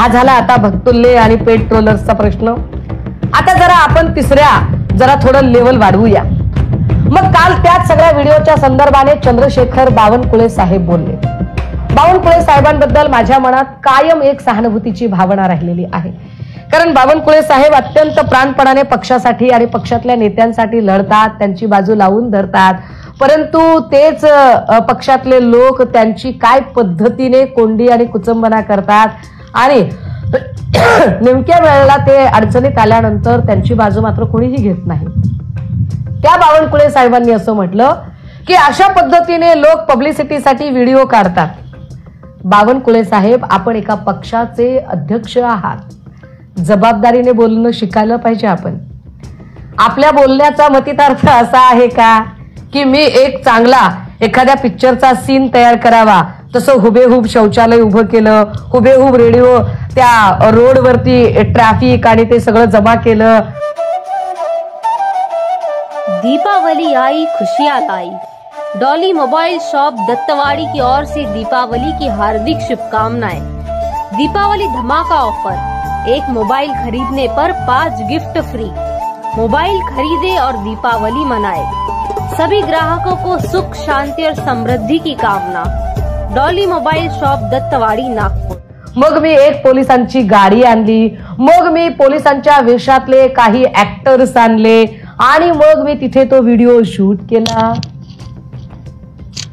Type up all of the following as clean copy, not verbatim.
हा झाला आता भक्तुल्ले आणि पेट ट्रोलर्सचा प्रश्न. आता जरा आपण तिसऱ्या जरा थोडं लेवल वाढवूया. मग काल त्याच सगळ्या व्हिडिओच्या संदर्भाने चंद्रशेखर बावनकुळे साहेब बोलले. बावनकुळे साहेबांबद्दल माझ्या मनात कायम एक सहानुभूतीची भावना राहिलेली आहे. कारण बावनकुळे साहेब अत्यंत प्राणपणाने पक्षासाठी आणि पक्षातल्या नेत्यांसाठी लढतात, त्यांची बाजू लावून धरतात. परंतु तेच पक्षातले लोक त्यांची काय पद्धतीने कोंडी आणि कुचंबना करतात आणि नेमक्या वेळेला ते अडचणीत आल्यानंतर त्यांची बाजू मात्र कोणीही घेत नाही. त्या बावनकुळे साहेबांनी असं म्हटलं की अशा पद्धतीने लोक पब्लिसिटीसाठी व्हिडिओ काढतात. बावनकुळे साहेब, आपण एका पक्षाचे अध्यक्ष आहात, जबाबदारीने बोलणं शिकायला पाहिजे. आपण आपल्या बोलण्याचा मतितार्थ असा आहे का की मी एक चांगला एखाद्या पिक्चरचा सीन तयार करावा, तसं हुबेहूब शौचालय उभं केलं, हुबेहूब रेडिओ त्या रोडवरती ट्रॅफिक आणि ते सगळं जमा केलं. दीपावली आई खुशियां लाई. डॉली मोबाइल शॉप दत्तवाड़ी की ओर से दीपावली की हार्दिक शुभकामनाएं. दीपावली धमाका ऑफर, एक मोबाइल खरीदने पर 5 गिफ्ट फ्री. मोबाइल खरीदे और दीपावली मनाए. सभी ग्राहकों को सुख, शांति और समृद्धि की कामना. Dolly mobile shop Dattawadi Nagpur. मग मी एक पोलिसांची गाडी आणली, मग मी पोलिसांच्या वेशातले काही ऍक्टर्स आणले आणि मग मी तिथे तो व्हिडिओ शूट केला.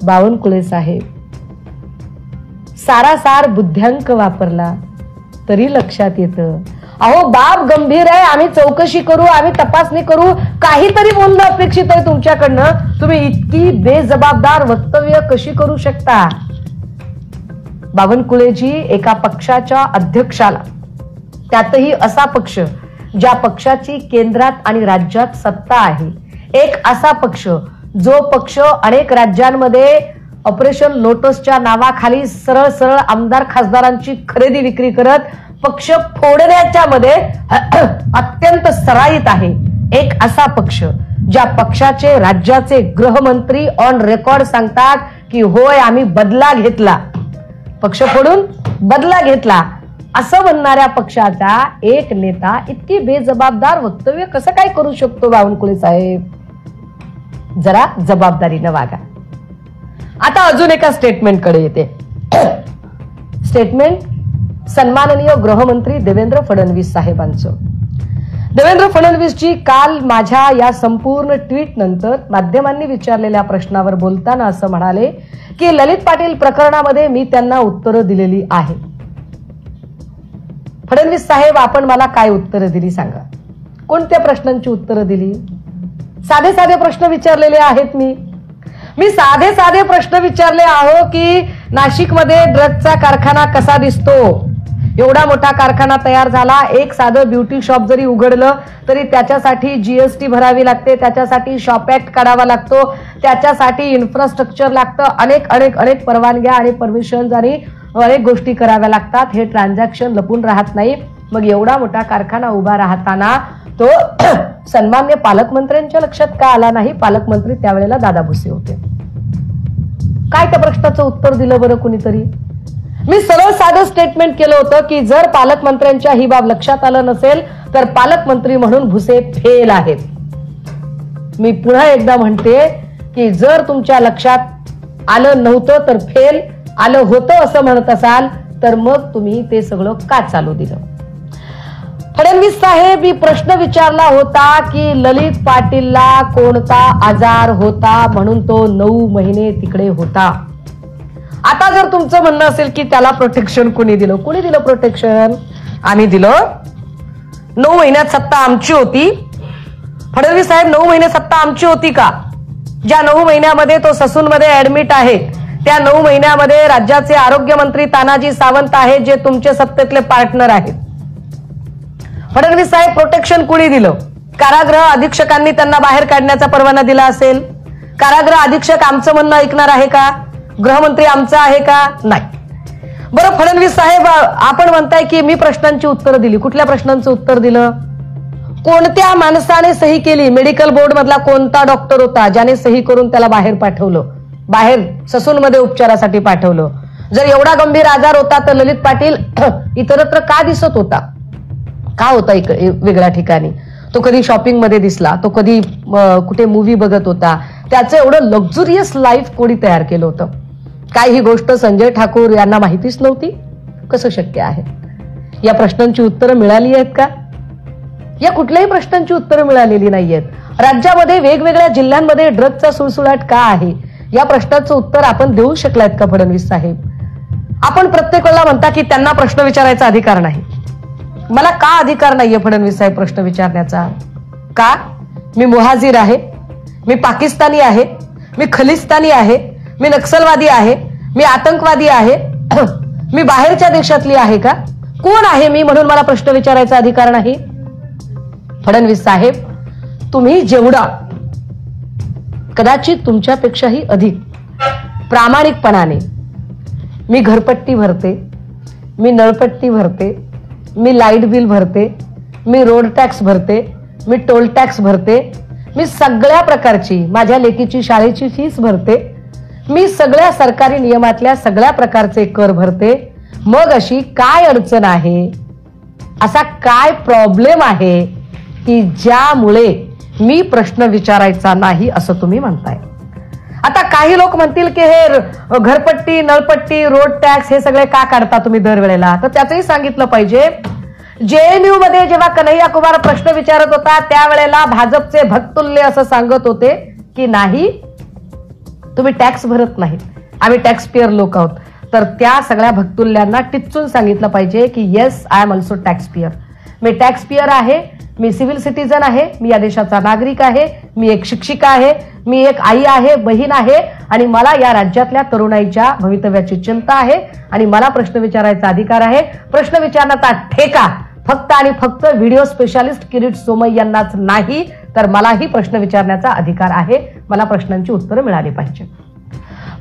बावनकुळे साहेब, सारासार बुद्ध्यांक वापरला तरी लक्षात येतं, अहो बाब गंभीर आहे, आम्ही चौकशी करू, आम्ही तपासणी करू, काहीतरी बोलणं अपेक्षित आहे तुमच्याकडनं. तुम्ही इतकी बेजबाबदार वक्तव्य कशी करू शकता? बावनकुळेजी, एका पक्षाच्या अध्यक्षाला, त्यातही असा पक्ष ज्या पक्षाची केंद्रात आणि राज्यात सत्ता आहे, एक असा पक्ष जो पक्ष अनेक राज्यांमध्ये ऑपरेशन लोटसच्या नावाखाली सरळ सरळ आमदार खासदारांची खरेदी विक्री करत पक्ष फोडण्याच्या मध्ये अत्यंत सराईत आहे, एक असा पक्ष ज्या पक्षाचे राज्याचे गृहमंत्री ऑन रेकॉर्ड सांगतात की होय आम्ही बदला घेतला, पक्ष फोडून बदला घेतला, असं म्हणणाऱ्या पक्षाचा एक नेता इतकी बेजबाबदार वक्तव्य कसं काय करू शकतो? बावनकुळे साहेब, जरा जबाबदारीनं वागा. आता अजून एका स्टेटमेंट कडे येते. स्टेटमेंट सन्माननीय गृहमंत्री देवेंद्र फडणवीस साहेबांचं. देवेंद्र फडणवीसजी काल माझ्या या संपूर्ण ट्विट नंतर माध्यमांनी विचारलेल्या प्रश्नावर बोलताना असं म्हणाले की ललित पाटील प्रकरणामध्ये मी त्यांना उत्तरं दिलेली आहे. फडणवीस साहेब, आपण मला काय उत्तरं दिली सांगा? कोणत्या प्रश्नांची उत्तरं दिली? साधे साधे प्रश्न विचारलेले आहेत. मी साधे साधे प्रश्न विचारले आहो की नाशिकमध्ये ड्रगचा कारखाना कसा दिसतो? एवढा मोठा कारखाना तयार झाला, एक साधं ब्युटी शॉप जरी उघडलं तरी त्याच्यासाठी जीएसटी भरावी लागते, त्याच्यासाठी शॉप ऍक्ट काढावा लागतो, त्याच्यासाठी इन्फ्रास्ट्रक्चर लागतं, अनेक अनेक अनेक परवानग्या आणि परमिशन्स आणि अनेक गोष्टी कराव्या लागतात. हे ट्रान्झॅक्शन लपून राहत नाही. मग एवढा मोठा कारखाना उभा राहताना तो सन्मान्य पालकमंत्र्यांच्या लक्षात का आला नाही? पालकमंत्री त्यावेळेला दादा भुसे होते. काय त्या प्रश्नाचं उत्तर दिलं बरं कुणीतरी? मी सरळ साधं स्टेटमेंट केलं होतं की जर पालकमंत्र्यांच्या ही बाब लक्षात आलं नसेल तर पालकमंत्री म्हणून भुसे फेल आहेत. मी पुन्हा एकदा म्हणते की जर तुमच्या लक्षात आलं नव्हतं तर फेल, आलं होतं असं म्हणत असाल तर मग तुम्ही ते सगळं का चालू दिलं? फडणवीस साहेब, मी प्रश्न विचारला होता की ललित पाटीलला कोणता आजार होता म्हणून तो 9 महिने तिकडे होता. आता जर तुमचं म्हणणं असेल की त्याला प्रोटेक्शन कोणी दिलं? कोणी दिलं प्रोटेक्शन? आम्ही दिलं. 9 महिन्यात सत्ता आमची होती. फडणवीस साहेब, 9 महिने सत्ता आमची होती का? ज्या 9 महिन्यामध्ये तो ससूनमध्ये ऍडमिट आहे, त्या 9 महिन्यामध्ये राज्याचे आरोग्यमंत्री तानाजी सावंत आहेत जे तुमचे सत्तेतले पार्टनर आहेत. फडणवीस साहेब, प्रोटेक्शन कुणी दिलं? कारागृह अधीक्षकांनी त्यांना बाहेर काढण्याचा परवाना दिला असेल. कारागृह अधीक्षक आमचं म्हणणं ऐकणार आहे का? गृहमंत्री आमचा आहे का? नाही. बरं फडणवीस साहेब, आपण म्हणताय की मी प्रश्नांची उत्तरं दिली. कुठल्या प्रश्नांचं उत्तर दिलं? कोणत्या माणसाने सही केली? मेडिकल बोर्ड मधला कोणता डॉक्टर होता ज्याने सही करून त्याला बाहेर पाठवलं, बाहेर ससूनमध्ये उपचारासाठी पाठवलं? जर एवढा गंभीर आजार होता तर ललित पाटील इतरत्र का दिसत होता, का होता वेगळ्या ठिकाणी? तो कधी शॉपिंग मध्ये दिसला, तो कधी कुठे मूवी बघत होता, त्याचं एवढं लक्झुरियस लाईफ कोणी तयार केलं होतं? काय ही गोष्ट संजय ठाकूर यांना माहितीच नव्हती? कसं शक्य आहे? या प्रश्नांची उत्तरं मिळाली आहेत का? या कुठल्याही प्रश्नांची उत्तरं मिळालेली नाहीयेत. राज्यामध्ये वेगवेगळ्या जिल्ह्यांमध्ये ड्रग्जचा सुळसुळाट का आहे, या प्रश्नाचं उत्तर आपण देऊ शकलात का फडणवीस साहेब? आपण प्रत्येक वेळेला म्हणता की त्यांना प्रश्न विचारायचा अधिकार नाही. मला का अधिकार नाहीये फडणवीस साहेब प्रश्न विचारण्याचा? का? मी मुहाजीर आहे, मी पाकिस्तानी आहे, मी खलिस्तानी आहे, मी नक्षलवादी आहे, मी आतंकवादी आहे, मी बाहेरच्या देशातली आहे का? कोण आहे मी म्हणून मला प्रश्न विचारायचा अधिकार नाही? फडणवीस साहेब, तुम्ही जेवढा, कदाचित तुमच्यापेक्षाही अधिक प्रामाणिकपणाने मी घरपट्टी भरते, मी नळपट्टी भरते, मी लाईट बिल भरते, मी रोड टॅक्स भरते, मी टोल टॅक्स भरते, मी सगळ्या प्रकारची माझ्या लेकीची शाळेची फीस भरते, मी सगळ्या सरकारी नियमातल्या सगळ्या प्रकारचे कर भरते, मग अशी काय अडचण आहे, असा काय प्रॉब्लेम आहे की ज्यामुळे मी प्रश्न विचारायचा नाही असं तुम्ही म्हणताय? आता काही लोक म्हणतील की हे घरपट्टी, नळपट्टी, रोड टॅक्स हे सगळे का काढता तुम्ही दरवेळेला? तर त्याचंही सांगितलं पाहिजे. जेएनयू मध्ये जेव्हा कन्हैया कुमार प्रश्न विचारत होता त्यावेळेला भाजपचे भक्तुल्य असं सांगत होते की नाही, तुम्ही टॅक्स भरत नाही, आम्ही टॅक्स पेअर लोक आहोत. तर त्या सगळ्या भक्तुल्यांना टिच्चून सांगितलं पाहिजे की yes, I am also tax payer. Me tax payer आहे, मी सिव्हिल सिटीजन आहे, मी या देशाचा नागरिक आहे, मी एक शिक्षिका आहे, मी एक आई आहे, बहीण आहे, आणि मला या राज्यातल्या तरुणाईच्या भवितव्याची चिंता आहे आणि मला प्रश्न विचारायचा अधिकार आहे. प्रश्न विचारण्याचा ठेका फक्त आणि फक्त व्हिडिओ स्पेशालिस्ट किरीट सोमय यांनाच नाही, तर मलाही प्रश्न विचारण्याचा अधिकार आहे. मला प्रश्नांची उत्तरं मिळाली पाहिजे.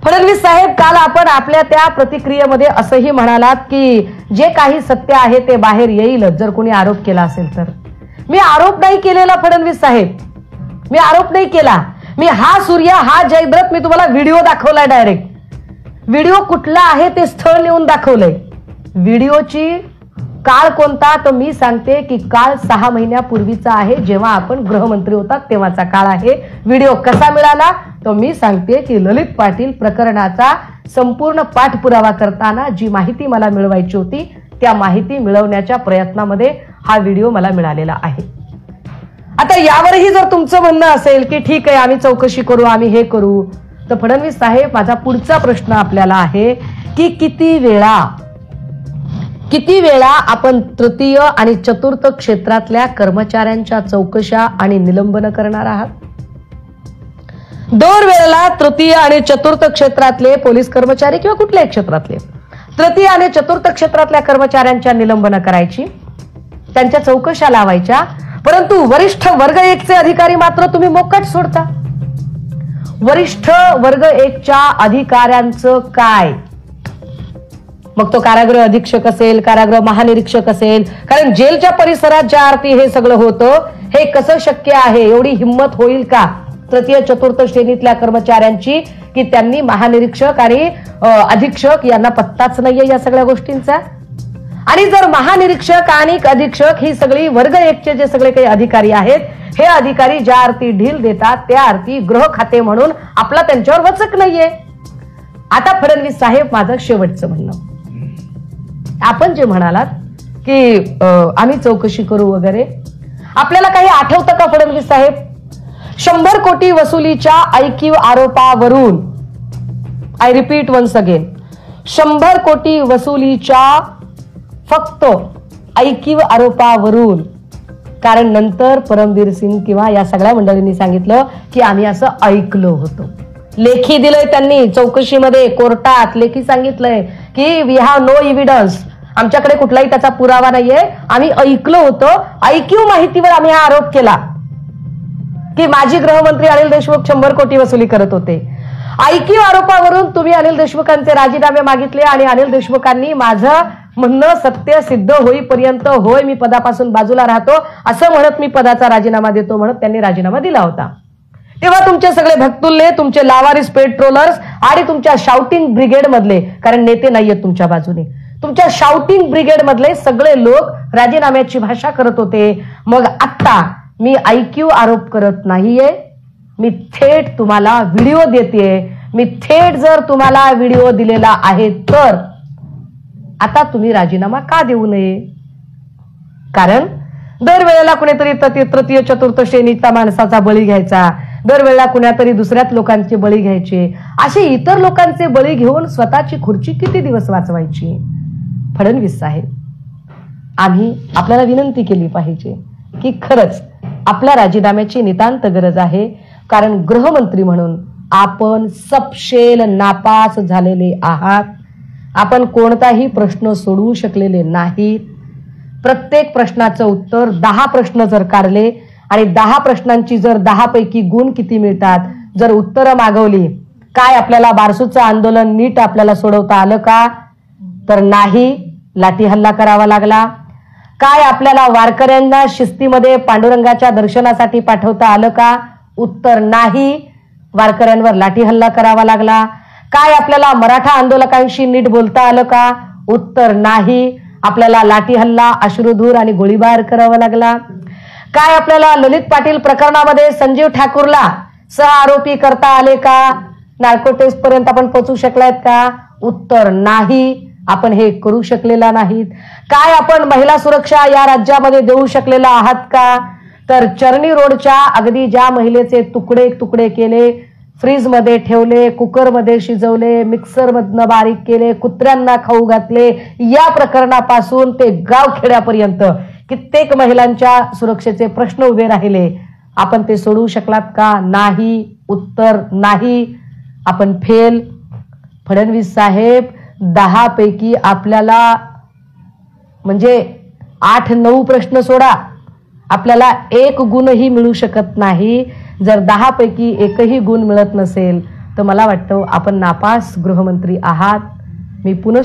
फडणवीस साहेब, काल आपण आपल्या त्या प्रतिक्रियेमध्ये असंही म्हणालात की जे काही सत्य आहे ते बाहेर येईलच जर कोणी आरोप केला असेल तर. मी आरोप नाही केलेला फडणवीस साहेब, मी आरोप नाही केला. मी हा सूर्य, हा जयद्रथ, मी तुम्हाला व्हिडिओ दाखवलाय डायरेक्ट. व्हिडिओ कुठला आहे ते स्थळ नेऊन दाखवलंय. व्हिडिओची काळ कोणता, तर मी सांगते की काळ 6 महिन्यापूर्वीचा आहे, जेव्हा आपण गृहमंत्री होतात तेव्हाचा काळ आहे. व्हिडिओ कसा मिळाला, तर मी सांगते की ललित पाटील प्रकरणाचा संपूर्ण पाठपुरावा करताना जी माहिती मला मिळवायची होती त्या माहिती मिळवण्याच्या प्रयत्नामध्ये हा व्हिडिओ मला मिळालेला आहे. आता यावरही जर तुमचं म्हणणं असेल की ठीक आहे, आम्ही चौकशी करू, आम्ही हे करू, तर फडणवीस साहेब, माझा पुढचा प्रश्न आपल्याला आहे की किती वेळा आपण तृतीय आणि चतुर्थ क्षेत्रातल्या कर्मचाऱ्यांच्या चौकशा आणि निलंबन करणार आहात? दरवेळेला तृतीय आणि चतुर्थ क्षेत्रातले पोलीस कर्मचारी किंवा कुठल्याही क्षेत्रातले तृतीय आणि चतुर्थ क्षेत्रातल्या कर्मचाऱ्यांच्या निलंबन करायची, त्यांच्या चौकशा लावायच्या, परंतु वरिष्ठ वर्ग 1चे अधिकारी मात्र तुम्ही मोकाट सोडता. वरिष्ठ वर्ग 1च्या अधिकाऱ्यांचं काय? मग तो कारागृह अधीक्षक असेल, कारागृह महानिरीक्षक असेल, कारण जेलच्या परिसरात ज्या अर्थी हे सगळं होतं, हे कसं शक्य आहे? एवढी हिंमत होईल का तृतीय चतुर्थ श्रेणीतल्या कर्मचाऱ्यांची की त्यांनी महानिरीक्षक आणि अधीक्षक यांना पत्ताच नाहीये या सगळ्या गोष्टींचा? आणि जर महानिरीक्षक आणि अधीक्षक ही सगळी वर्ग 1चे जे सगळे काही अधिकारी आहेत, हे अधिकारी ज्या अर्थी ढील देतात त्या अर्थी गृह खाते म्हणून आपला त्यांच्यावर वचक नाहीये. आता फडणवीस साहेब, माझं शेवटचं म्हणणं, आपण जे म्हणालात की आम्ही चौकशी करू वगैरे, आपल्याला काही आठवतं का फडणवीस साहेब? 100 कोटी वसुलीच्या ऐकीव आरोपावरून, आय रिपीट वन्स अगेन, 100 कोटी वसुलीच्या फक्त ऐकीव आरोपावरून, कारण नंतर परमबीर सिंग किंवा या सगळ्या मंडळींनी सांगितलं की आम्ही असं ऐकलं होतं. लेखी दिलंय त्यांनी चौकशीमध्ये, कोर्टात लेखी सांगितलंय की वी हॅव नो एव्हिडन्स, आमच्याकडे कुठलाही त्याचा पुरावा नाहीये, आम्ही ऐकलं होतं. ऐकीव माहितीवर आम्ही हा आरोप केला की माजी गृहमंत्री अनिल देशमुख 100 कोटी वसुली करत होते. ऐकीव आरोपावरून तुम्ही अनिल देशमुखांचे राजीनामे मागितले आणि अनिल देशमुखांनी माझं म्हणणं सत्य सिद्ध होईपर्यंत होय मी पदापासून बाजूला राहतो असं म्हणत मी पदाचा राजीनामा देतो म्हणत त्यांनी राजीनामा दिला होता. तेव्हा तुमचे सगळे भक्तुल्ले, तुमचे लावारिस पेट्रोलर्स आणि तुमच्या शाउटिंग ब्रिगेड मधले, कारण नेते नाहीयेत तुमच्या बाजूने, तुमच्या शाउटिंग ब्रिगेड मधले सगळे लोक राजीनाम्याची भाषा करत होते. मग आता मी IQ आरोप करत नाहीये, मी थेट तुम्हाला व्हिडिओ देतेय. मी थेट जर तुम्हाला व्हिडिओ दिलेला आहे तर आता तुम्ही राजीनामा का देऊ नये? कारण दरवेळेला कुणीतरी तृतीय चतुर्थ श्रेणीचा माणसाचा बळी घ्यायचा, दरवेळेला कुणातरी दुसऱ्याच लोकांचे बळी घ्यायचे, असे इतर लोकांचे बळी घेऊन स्वतःची खुर्ची किती दिवस वाचवायची? फडणवीस साहेब, आम्ही आपल्याला विनंती केली पाहिजे की खरंच आपल्या राजीनाम्याची नितांत गरज आहे. कारण गृहमंत्री म्हणून आपण सपशेल नापास झालेले आहात. आपण कोणताही प्रश्न सोडवू शकलेले नाहीत. प्रत्येक प्रश्नाचं उत्तर 10 प्रश्न जर काढले आणि 10 प्रश्नांची जर 10 पैकी गुण किती मिळतात जर उत्तरं मागवली, काय आपल्याला बारसूचं आंदोलन नीट आपल्याला सोडवता आलं का? तर नाही, लाठी हल्ला करावा लागला. काय आपल्याला वारकऱ्यांना शिस्तीमध्ये पांडुरंगाच्या दर्शनासाठी पाठवता आलं का? उत्तर नाही, वारकऱ्यांवर लाठी हल्ला करावा लागला. काय आपल्याला मराठा आंदोलकांशी नीट बोलता आलं का? उत्तर नाही, आपल्याला लाठी हल्ला, अश्रुधूर आणि गोळीबार करावा लागला. काय आपल्याला ललित पाटील प्रकरणामध्ये संजीव ठाकूरला सह आरोपी करता आले का? नार्को टेस्ट पर्यंत आपण पोहोचू शकलायत का? उत्तर नाही, आपण हे करू शकलेला नाहीत. काय आपण महिला सुरक्षा या राज्यामध्ये देऊ शकलेला आहात का? तर चर्नी रोडच्या अगदी ज्या महिलेचे तुकडे तुकडे केले, फ्रीज मध्ये ठेवले, कुकर मध्ये शिजवले, मिक्सर मधनं बारीक केले, कुत्र्यांना खाऊ घातले, या प्रकरणापासून ते गावखेड्यापर्यंत कित्येक महिलांच्या सुरक्षेचे प्रश्न उभे राहिले. आपण ते सोडवू शकलात का? नाही, उत्तर नाही, आपण फेल. फडणवीस साहेब, 10 पैकी आपल्याला म्हणजे 8-9 प्रश्न सोडा, आपल्याला 1 गुणही मिळू शकत नाही. जर 10 पैकी 1ही गुण मिळत नसेल तर मला वाटतं आपण नापास गृहमंत्री आहात. मी पुन्हा